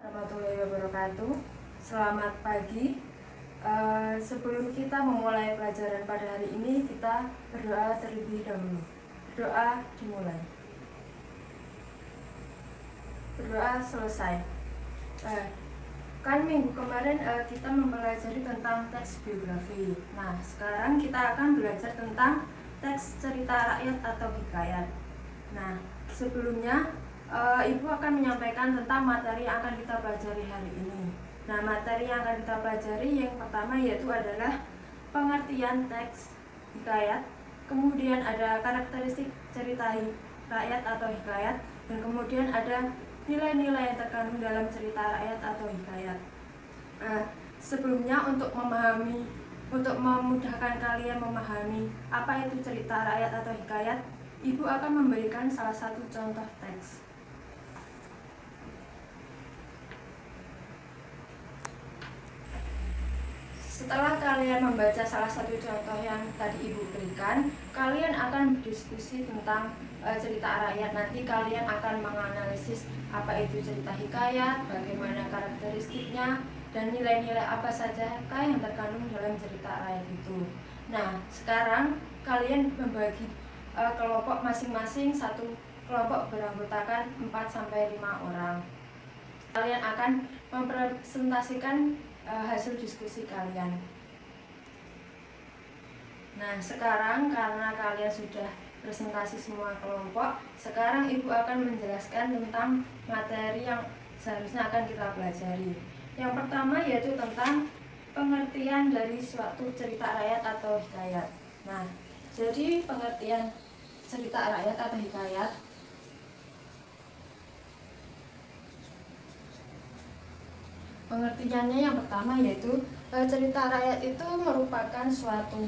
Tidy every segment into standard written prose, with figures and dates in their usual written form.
Warahmatullahi wabarakatuh. Selamat pagi. Sebelum kita memulai pelajaran pada hari ini, kita berdoa terlebih dahulu. Berdoa dimulai. Berdoa selesai. Kan minggu kemarin kita mempelajari tentang teks biografi. Nah, sekarang kita akan belajar tentang teks cerita rakyat atau hikayat. Nah, sebelumnya Ibu akan menyampaikan tentang materi yang akan kita pelajari hari ini. Nah, materi yang akan kita pelajari yang pertama yaitu adalah pengertian teks hikayat, kemudian ada karakteristik cerita rakyat atau hikayat, dan kemudian ada nilai-nilai yang terkandung dalam cerita rakyat atau hikayat. Sebelumnya untuk memudahkan kalian memahami apa itu cerita rakyat atau hikayat, Ibu akan memberikan salah satu contoh teks. Setelah kalian membaca salah satu contoh yang tadi Ibu berikan, kalian akan berdiskusi tentang cerita rakyat. Nanti kalian akan menganalisis apa itu cerita hikayat, bagaimana karakteristiknya, dan nilai-nilai apa saja yang terkandung dalam cerita rakyat itu. Nah, sekarang kalian membagi kelompok masing-masing, satu kelompok beranggotakan 4-5 orang. Kalian akan mempresentasikan hasil diskusi kalian. Nah, sekarang karena kalian sudah presentasi semua kelompok, sekarang Ibu akan menjelaskan tentang materi yang seharusnya akan kita pelajari. Yang pertama yaitu tentang pengertian dari suatu cerita rakyat atau hikayat. Nah, jadi pengertian cerita rakyat atau hikayat pengertiannya yang pertama yaitu cerita rakyat itu merupakan suatu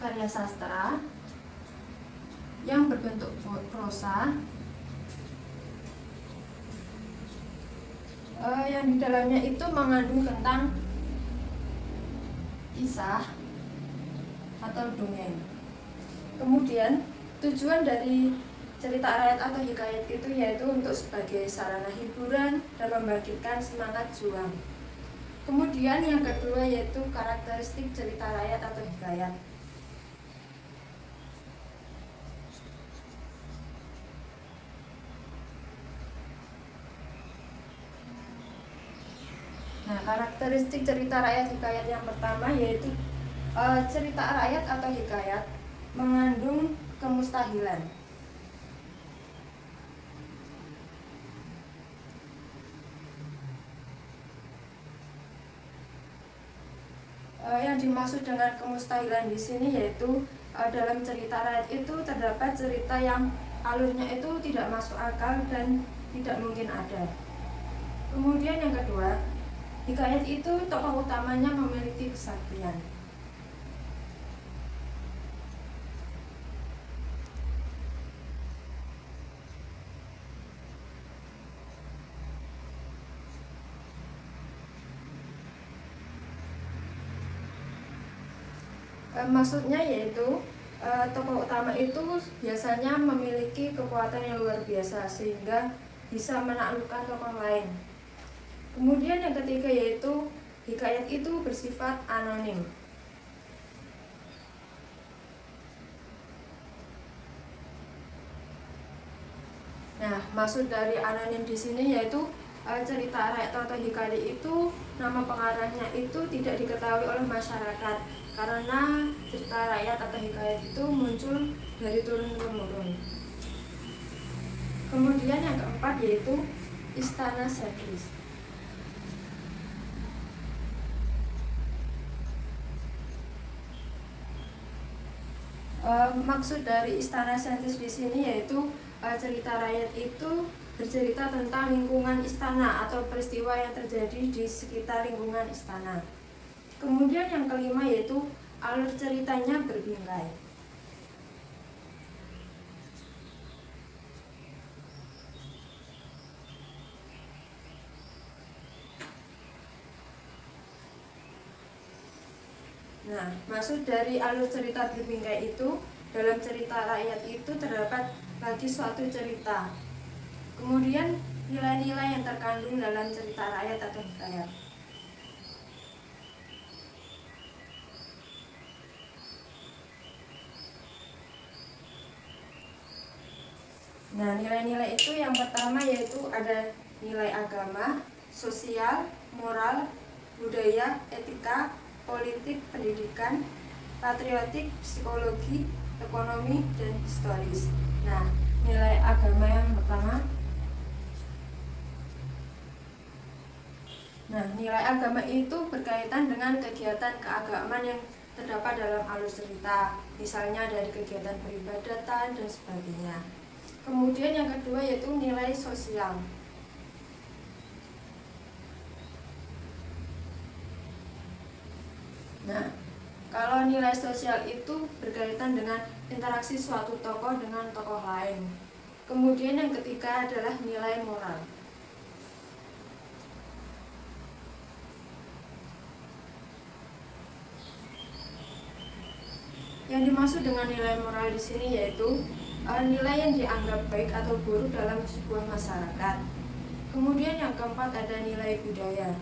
karya sastra yang berbentuk prosa yang di dalamnya itu mengandung tentang kisah atau dongeng. Kemudian tujuan dari cerita rakyat atau hikayat itu yaitu untuk sebagai sarana hiburan dan membangkitkan semangat juang. Kemudian yang kedua yaitu karakteristik cerita rakyat atau hikayat. Nah, karakteristik cerita rakyat hikayat yang pertama yaitu cerita rakyat atau hikayat mengandung kemustahilan. Yang dimaksud dengan kemustahilan di sini yaitu dalam cerita rakyat itu terdapat cerita yang alurnya itu tidak masuk akal dan tidak mungkin ada. Kemudian yang kedua, hikayat itu tokoh utamanya memiliki kesaktian. Maksudnya yaitu tokoh utama itu biasanya memiliki kekuatan yang luar biasa sehingga bisa menaklukkan tokoh lain. Kemudian yang ketiga yaitu hikayat itu bersifat anonim. Nah, maksud dari anonim di sini yaitu cerita rakyat atau hikayat itu nama pengarangnya itu tidak diketahui oleh masyarakat karena cerita rakyat atau hikayat itu muncul dari turun-temurun. Kemudian yang keempat yaitu istana sentris. Maksud dari istana sentris di sini yaitu cerita rakyat itu bercerita tentang lingkungan istana atau peristiwa yang terjadi di sekitar lingkungan istana. Kemudian yang kelima yaitu alur ceritanya berbingkai. Nah, maksud dari alur cerita berbingkai itu, dalam cerita rakyat itu terdapat lagi suatu cerita. Kemudian nilai-nilai yang terkandung dalam cerita rakyat atau hikayat. Nah, nilai-nilai itu yang pertama yaitu ada nilai agama, sosial, moral, budaya, etika, politik, pendidikan, patriotik, psikologi, ekonomi, dan historis. Nah, nilai agama yang pertama. Nah, nilai agama itu berkaitan dengan kegiatan keagamaan yang terdapat dalam alur cerita, misalnya dari kegiatan peribadatan dan sebagainya. Kemudian yang kedua yaitu nilai sosial. Nah, kalau nilai sosial itu berkaitan dengan interaksi suatu tokoh dengan tokoh lain. Kemudian yang ketiga adalah nilai moral. Yang dimaksud dengan nilai moral di sini yaitu nilai yang dianggap baik atau buruk dalam sebuah masyarakat. Kemudian yang keempat ada nilai budaya.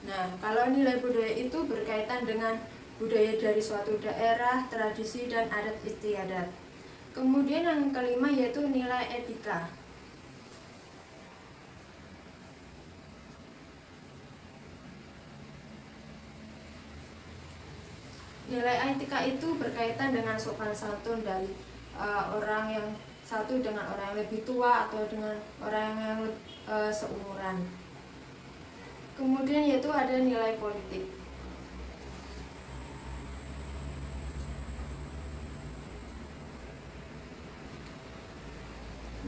Nah, kalau nilai budaya itu berkaitan dengan budaya dari suatu daerah, tradisi, dan adat istiadat. Kemudian yang kelima yaitu nilai etika. Nilai etika itu berkaitan dengan sopan santun dari orang yang satu dengan orang yang lebih tua atau dengan orang yang seumuran. Kemudian yaitu ada nilai politik.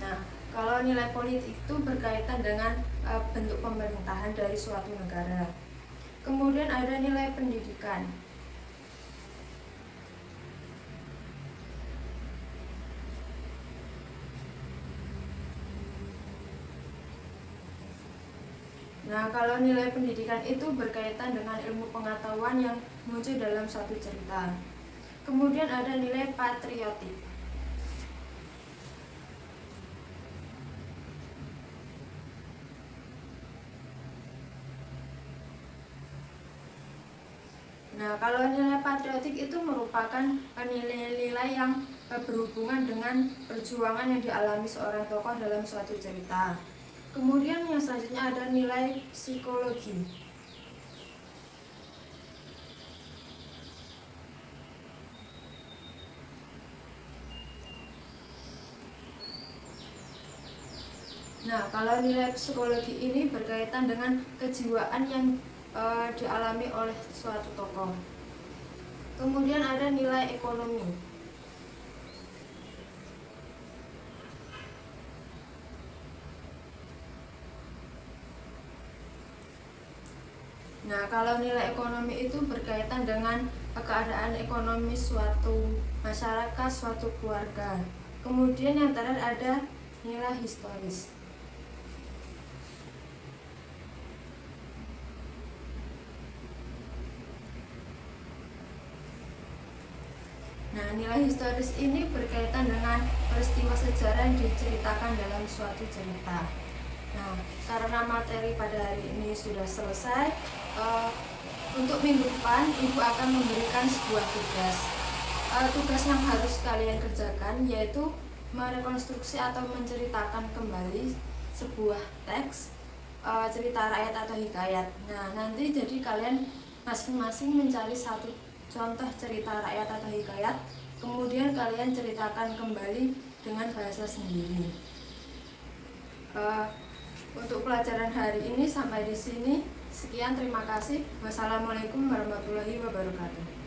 Nah, kalau nilai politik itu berkaitan dengan bentuk pemerintahan dari suatu negara. Kemudian ada nilai pendidikan. Nah, kalau nilai pendidikan itu berkaitan dengan ilmu pengetahuan yang muncul dalam suatu cerita. Kemudian ada nilai patriotik. Nah, kalau nilai patriotik itu merupakan nilai-nilai yang berhubungan dengan perjuangan yang dialami seorang tokoh dalam suatu cerita. Kemudian yang selanjutnya ada nilai psikologi. Nah, kalau nilai psikologi ini berkaitan dengan kejiwaan yang dialami oleh suatu tokoh. Kemudian ada nilai ekonomi. Nah, kalau nilai ekonomi itu berkaitan dengan keadaan ekonomi suatu masyarakat, suatu keluarga. Kemudian yang terakhir ada nilai historis. Nah, nilai historis ini berkaitan dengan peristiwa sejarah yang diceritakan dalam suatu cerita. Nah, karena materi pada hari ini sudah selesai, untuk minggu depan Ibu akan memberikan sebuah tugas. Tugas yang harus kalian kerjakan yaitu merekonstruksi atau menceritakan kembali sebuah teks cerita rakyat atau hikayat. Nah, nanti jadi kalian masing-masing mencari satu contoh cerita rakyat atau hikayat, kemudian kalian ceritakan kembali dengan bahasa sendiri. Untuk pelajaran hari ini sampai di sini. Sekian, terima kasih. Wassalamualaikum warahmatullahi wabarakatuh.